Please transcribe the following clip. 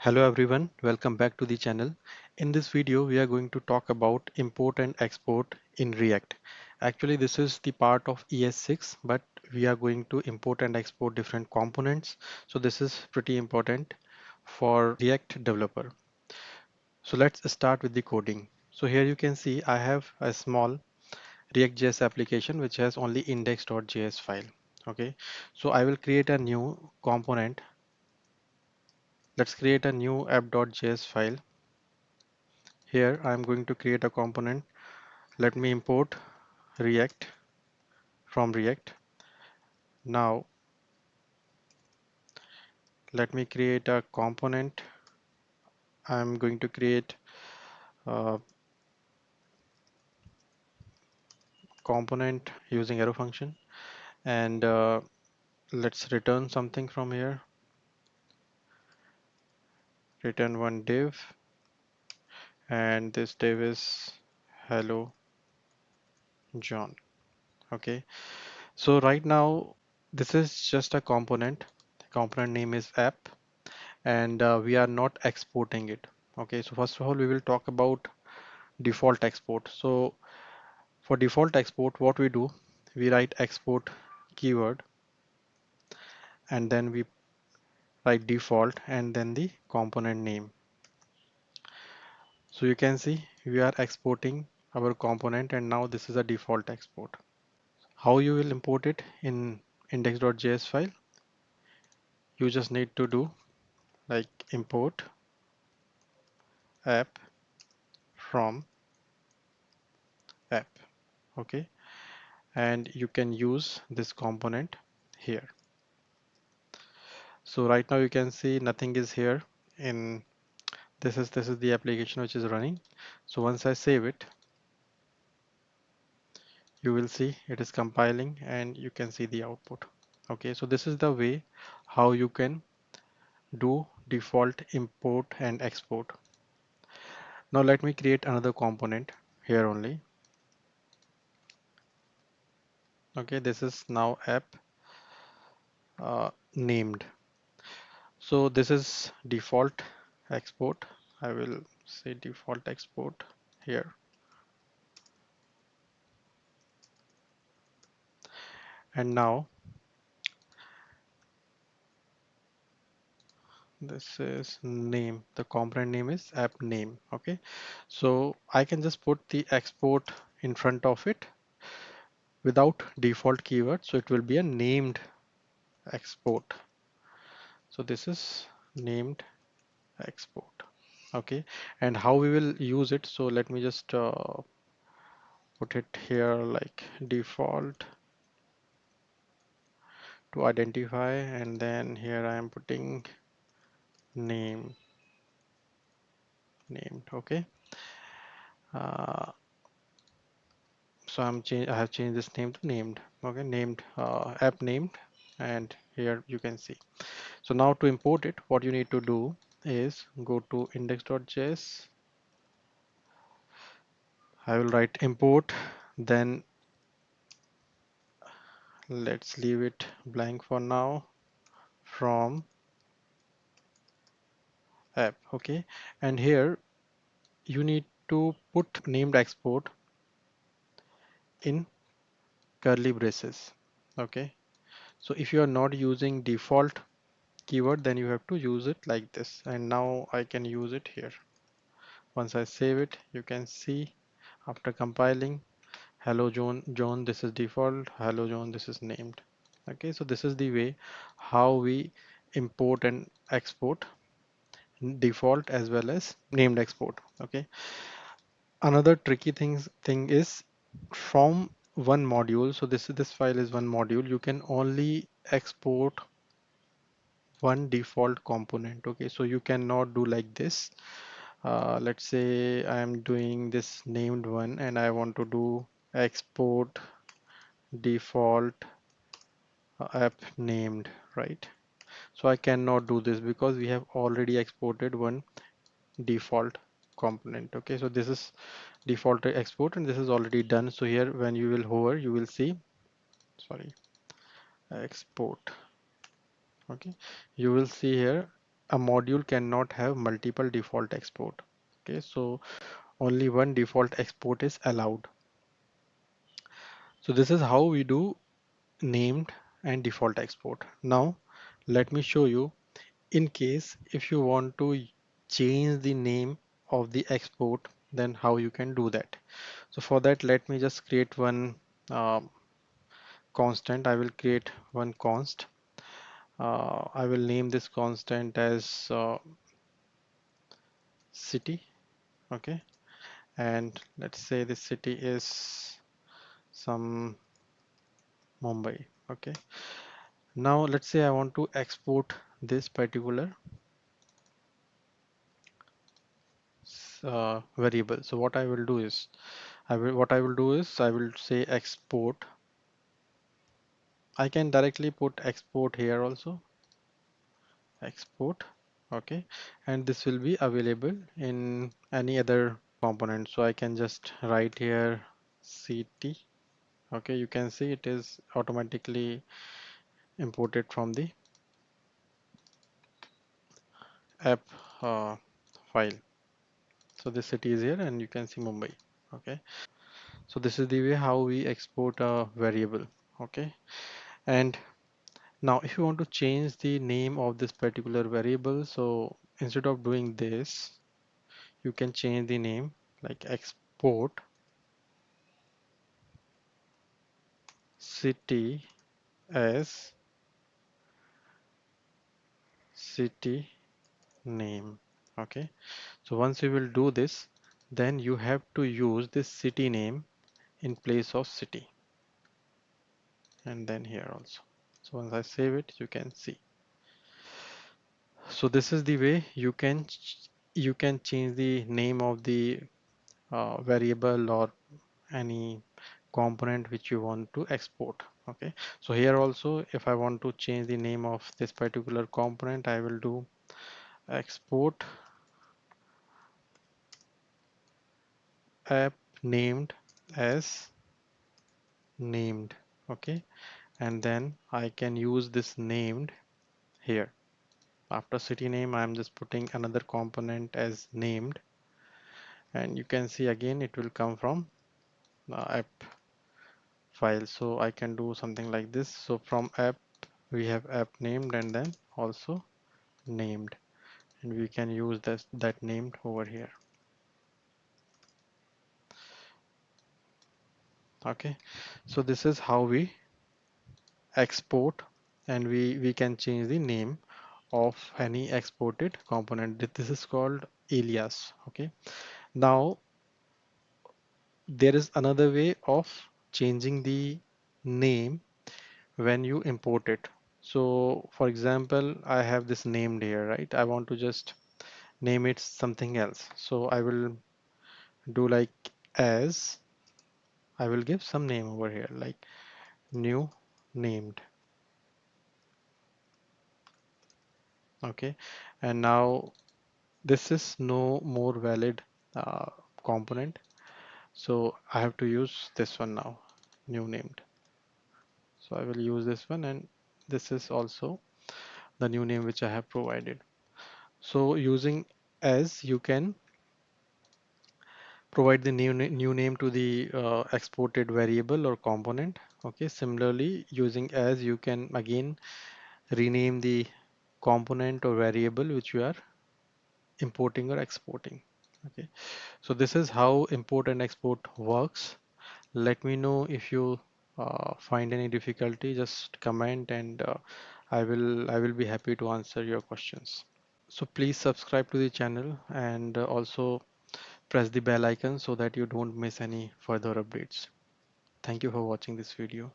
Hello everyone, welcome back to the channel. In this video, we are going to talk about import and export in React. Actually, this is the part of ES6, but we are going to import and export different components. So this is pretty important for React developer. So let's start with the coding. So here you can see I have a small ReactJS application which has only index.js file. Okay, so I will create a new component. Let's create a new app.js file. Here I'm going to create a component. Let me import React from React. Now let me create a component. I'm going to create a component using arrow function, and let's return something from here. Return one div, and this div is hello John. Okay, so right now this is just a component. The component name is app, and we are not exporting it. Okay, so first of all we will talk about default export. So for default export, what we do, we write export keyword and then we write default and then the component name. So you can see we are exporting our component, and now this is a default export. How you will import it in index.js file? You just need to do like import app from app. Okay, and you can use this component here. So right now you can see nothing is here in this is the application which is running. So once I save it, you will see it is compiling and you can see the output. Okay, so this is the way how you can do default import and export. Now let me create another component here only. Okay, this is now app named. So this is default export. I will say default export here. And now this is name. The component name is app name. Okay, so I can just put the export in front of it without default keyword, so it will be a named export. So this is named export. Okay, and how we will use it, so let me just put it here like default to identify, and then here I am putting name named. Okay, uh, so I have changed this name to named. Okay, named app named, and here you can see. So now to import it, what you need to do is go to index.js. I will write import, then let's leave it blank for now, from app. Okay, and here you need to put named export in curly braces. Okay, so if you are not using default keyword, then you have to use it like this, and now I can use it here. Once I save it, you can see after compiling, hello John, this is default, hello John, this is named. Okay, so this is the way how we import and export default as well as named export. Okay, another tricky thing is from one module. So this file is one module. You can only export one default component. Okay, so you cannot do like this. Let's say I am doing this named one and I want to do export default app named, right? So I cannot do this because we have already exported one default component. Okay, so this is default export and this is already done. So here when you will hover, you will see, sorry, export. Okay, you will see here a module cannot have multiple default export. Okay, so only one default export is allowed. So this is how we do named and default export. Now let me show you, in case if you want to change the name of the export, then how you can do that. So for that, let me just create one constant. I will create one const. I will name this constant as city. Okay, and let's say the city is some Mumbai. Okay, now let's say I want to export this particular variable. So what I will do is I will say export. I can directly put export here also, export. Okay, and this will be available in any other component. So I can just write here ct. Okay, you can see it is automatically imported from the app file. So this city is here and you can see Mumbai. Okay, so this is the way how we export a variable. Okay, and now if you want to change the name of this particular variable, so instead of doing this, you can change the name like export city as city name. Okay, so once you will do this, then you have to use this city name in place of city, and then here also. So once I save it, you can see. So this is the way you can change the name of the variable or any component which you want to export. Okay, so here also if I want to change the name of this particular component, I will do export app named as named. Okay, and then I can use this named here. After city name, I am just putting another component as named, and you can see again it will come from app file. So I can do something like this. So from app we have app named and then also named, and we can use this that named over here. Okay, so this is how we export, and we can change the name of any exported component. This is called alias. Okay, now there is another way of changing the name when you import it. So for example, I have this named here, right? I want to just name it something else. So I will do like as, I will give some name over here like new named. Okay, and now this is no more valid uh, component, so I have to use this one now, new named. So I will use this one, and this is also the new name which I have provided. So using as, you can provide the new name to the exported variable or component. Okay, similarly using as, you can again rename the component or variable which you are importing or exporting. Okay, so this is how import and export works. Let me know if you find any difficulty, just comment, and I will be happy to answer your questions. So please subscribe to the channel, and also press the bell icon so that you don't miss any further updates. Thank you for watching this video.